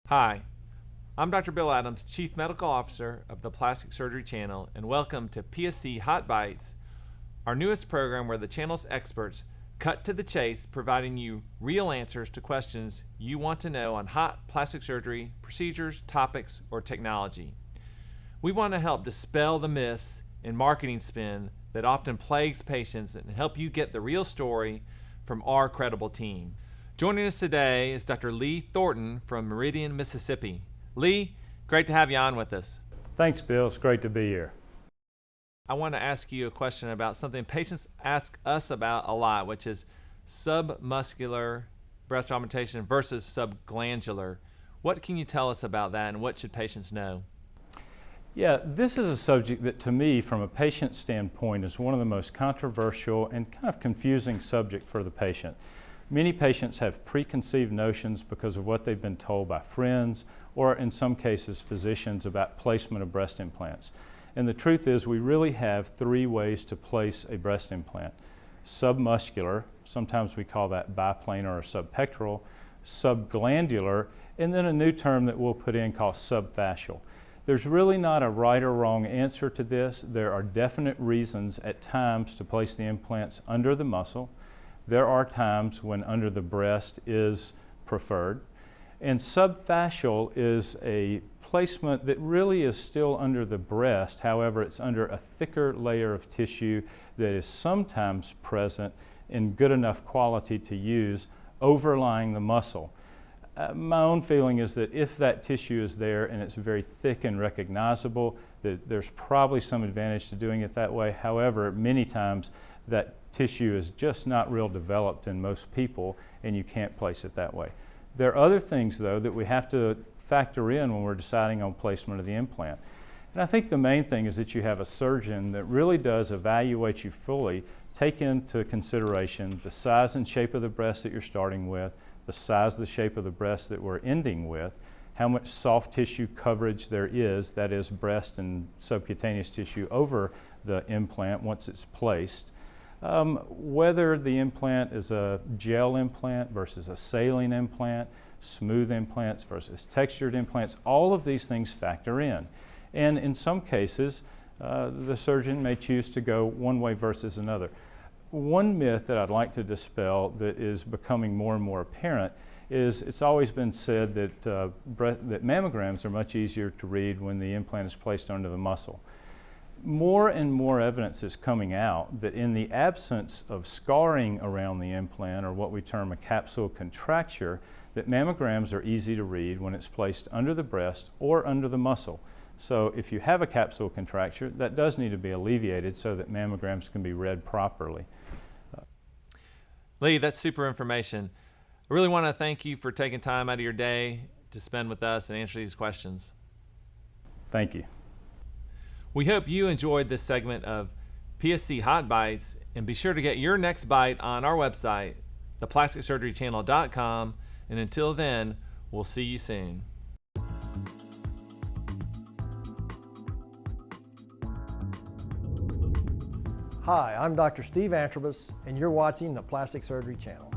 Hi, I'm Dr. Bill Adams, Chief Medical Officer of the Plastic Surgery Channel, and welcome to PSC Hot Bites, our newest program where the channel's experts cut to the chase, providing you real answers to questions you want to know on hot plastic surgery, procedures, topics, or technology. We want to help dispel the myths and marketing spin that often plagues patients and help you get the real story from our credible team. Joining us today is Dr. Lee Thornton from Meridian, Mississippi. Lee, great to have you on with us. Thanks, Bill. It's great to be here. I want to ask you a question about something patients ask us about a lot, which is submuscular breast augmentation versus subglandular. What can you tell us about that, and what should patients know? Yeah, this is a subject that to me, from a patient standpoint, is one of the most controversial and kind of confusing subject for the patient. Many patients have preconceived notions because of what they've been told by friends or, in some cases, physicians about placement of breast implants. And the truth is, we really have three ways to place a breast implant. Submuscular, sometimes we call that biplanar or subpectoral, subglandular, and then a new term that we'll put in called subfascial. There's really not a right or wrong answer to this. There are definite reasons at times to place the implants under the muscle. There are times when under the breast is preferred. And subfascial is a placement that really is still under the breast. However, it's under a thicker layer of tissue that is sometimes present in good enough quality to use overlying the muscle. My own feeling is that if that tissue is there and it's very thick and recognizable, that there's probably some advantage to doing it that way. However, many times that tissue is just not real developed in most people, and you can't place it that way. There are other things, though, that we have to factor in when we're deciding on placement of the implant. And I think the main thing is that you have a surgeon that really does evaluate you fully, take into consideration the size and shape of the breast that you're starting with, the size, the shape of the breast that we're ending with, how much soft tissue coverage there is, that is breast and subcutaneous tissue over the implant once it's placed, whether the implant is a gel implant versus a saline implant, smooth implants versus textured implants, all of these things factor in. And in some cases, the surgeon may choose to go one way versus another. One myth that I'd like to dispel that is becoming more and more apparent is it's always been said that, that mammograms are much easier to read when the implant is placed under the muscle. More and more evidence is coming out that in the absence of scarring around the implant, or what we term a capsule contracture, that mammograms are easy to read when it's placed under the breast or under the muscle. So if you have a capsule contracture, that does need to be alleviated so that mammograms can be read properly. Lee, that's super information. I really want to thank you for taking time out of your day to spend with us and answer these questions. Thank you. We hope you enjoyed this segment of PSC Hot Bites, and be sure to get your next bite on our website, theplasticsurgerychannel.com, and until then, we'll see you soon. Hi, I'm Dr. Steve Antrobus, and you're watching the Plastic Surgery Channel.